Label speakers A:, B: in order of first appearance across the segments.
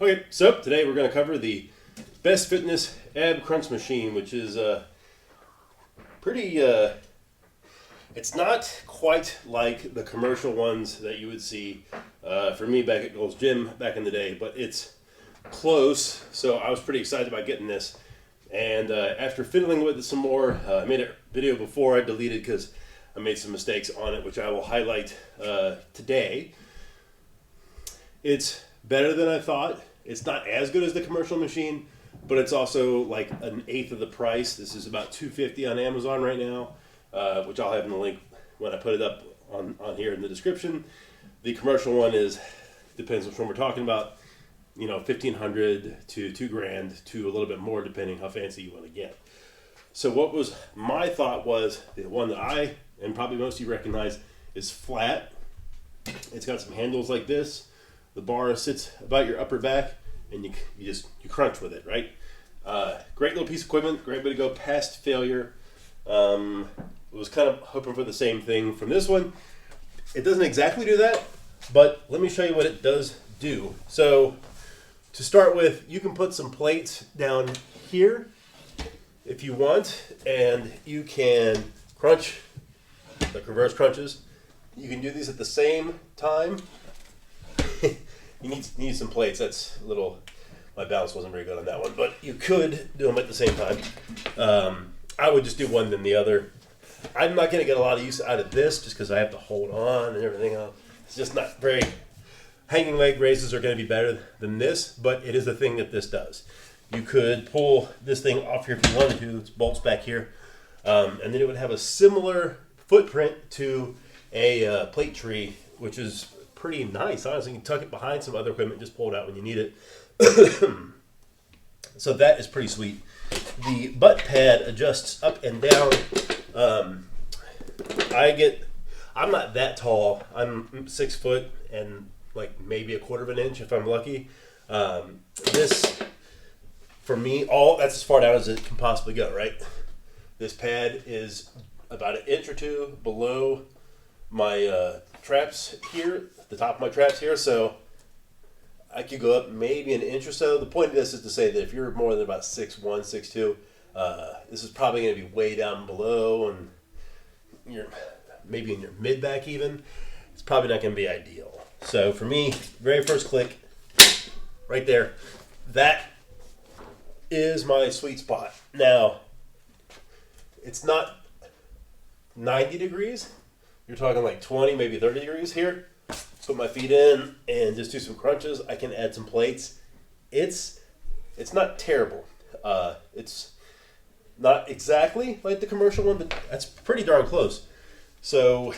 A: Okay, so today we're going to cover the Best Fitness Ab Crunch Machine, which is pretty, it's not quite like the commercial ones that you would see for me back at Gold's Gym back in the day, but it's close, so I was pretty excited about getting this. And after fiddling with it some more, I made a video before I deleted because I made some mistakes on it, which I will highlight today. It's better than I thought. It's not as good as the commercial machine, but it's also like an eighth of the price. This is about $250 on Amazon right now, which I'll have in the link when I put it up on here in the description. The commercial one depends which one we're talking about, $1,500 to $2,000 to a little bit more depending how fancy you want to get. So what was my thought was the one that I, and probably most of you recognize, is flat. It's got some handles like this. The bar sits about your upper back, and you crunch with it, right? Great little piece of equipment, great way to go past failure. Was kind of hoping for the same thing from this one. It doesn't exactly do that, but let me show you what it does do. So to start with, you can put some plates down here if you want, and you can crunch, like reverse crunches. You can do these at the same time. You need some plates. That's a little, my balance wasn't very good on that one, but you could do them at the same time. I would just do one then the other. I'm not going to get a lot of use out of this just because I have to hold on and everything else. It's just not very, hanging leg raises are going to be better than this, but it is a thing that this does. You could pull this thing off here if you wanted to. It bolts back here. And then it would have a similar footprint to a plate tree, which is pretty nice. Honestly, you can tuck it behind some other equipment, just pull it out when you need it. So that is pretty sweet. The butt pad adjusts up and down. I'm not that tall. I'm 6 foot and like maybe a quarter of an inch if I'm lucky. This, for me, that's as far down as it can possibly go, right? This pad is about an inch or two below my traps here, the top of my traps here, so I could go up maybe an inch or so. The point of this is to say that if you're more than about 6'1", 6'2", this is probably going to be way down below, and maybe in your mid back even. It's probably not going to be ideal. So for me, very first click, right there, that is my sweet spot. Now, it's not 90 degrees. You're talking like 20, maybe 30 degrees here. Put my feet in and just do some crunches. I can add some plates. It's not terrible. It's not exactly like the commercial one, but that's pretty darn close. So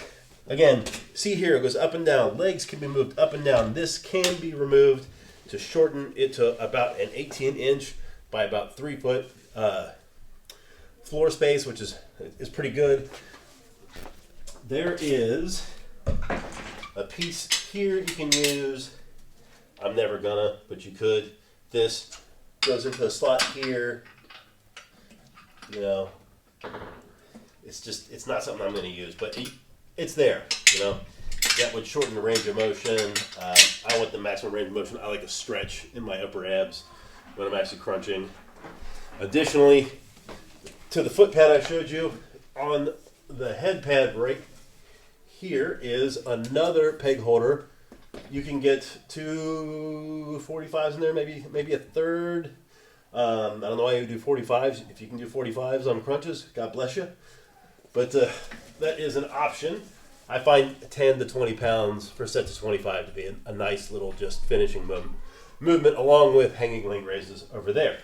A: again, see here, it goes up and down. Legs can be moved up and down. This can be removed to shorten it to about an 18-inch by about 3 foot floor space, which is pretty good. There is a piece here you can use. I'm never gonna, but you could. This goes into a slot here. It's not something I'm gonna use, but it's there. That would shorten the range of motion. I want the maximum range of motion. I like a stretch in my upper abs when I'm actually crunching. Additionally, to the foot pad I showed you, on the head pad right here is another peg holder. You can get 2 45s in there, maybe a third. I don't know why you do 45s. If you can do 45s on crunches, God bless you. But that is an option. I find 10 to 20 pounds for sets of 25 to be a nice little just finishing movement along with hanging leg raises over there.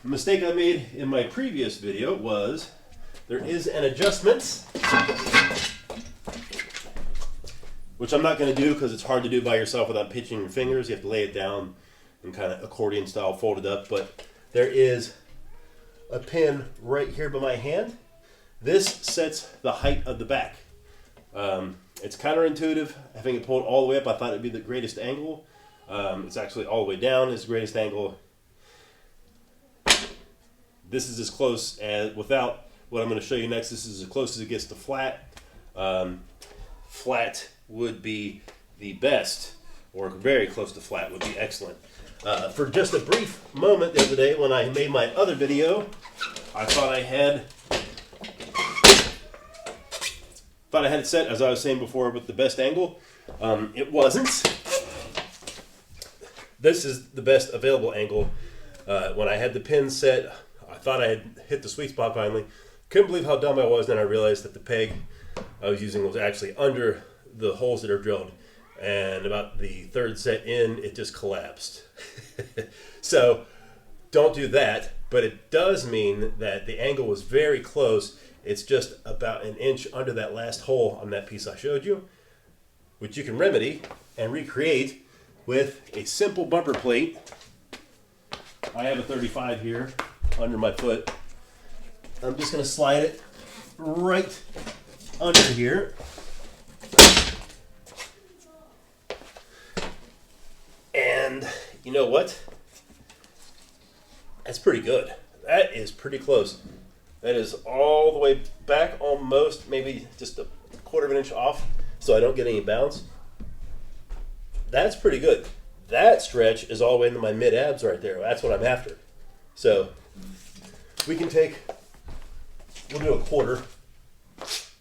A: The mistake I made in my previous video was there is an adjustment, which I'm not going to do because it's hard to do by yourself without pinching your fingers. You have to lay it down and kind of accordion style fold it up. But there is a pin right here by my hand. This sets the height of the back. It's counterintuitive. Having it pulled all the way up, I thought it'd be the greatest angle. It's actually all the way down is the greatest angle. This is as close as, without what I'm going to show you next, this is as close as it gets to flat. Flat would be the best or very close to flat would be excellent. For just a brief moment the other day when I made my other video, I thought I had it set, as I was saying before, with the best angle. It wasn't. This is the best available angle. When I had the pin set, I thought I had hit the sweet spot finally. Couldn't believe how dumb I was. Then I realized that the peg I was using was actually under the holes that are drilled. And about the third set in, it just collapsed. So don't do that. But it does mean that the angle was very close. It's just about an inch under that last hole on that piece I showed you, which you can remedy and recreate with a simple bumper plate. I have a 35 here under my foot. I'm just going to slide it right under here. And you know what? That's pretty good. That is pretty close. That is all the way back, almost, maybe just a quarter of an inch off, so I don't get any bounce. That's pretty good. That stretch is all the way into my mid-abs right there. That's what I'm after. So we can take, we'll do a quarter.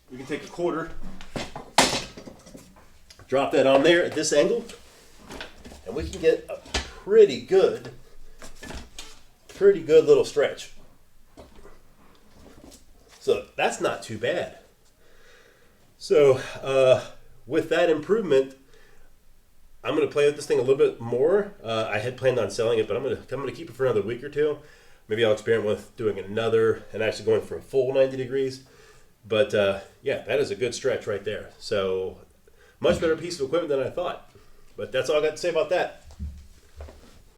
A: We can take a quarter, drop that on there at this angle, and we can get a pretty good little stretch. So that's not too bad. So with that improvement, I'm going to play with this thing a little bit more. I had planned on selling it, but I'm going to keep it for another week or two. Maybe I'll experiment with doing another and actually going for a full 90 degrees. But yeah, that is a good stretch right there. So much better piece of equipment than I thought. But that's all I got to say about that.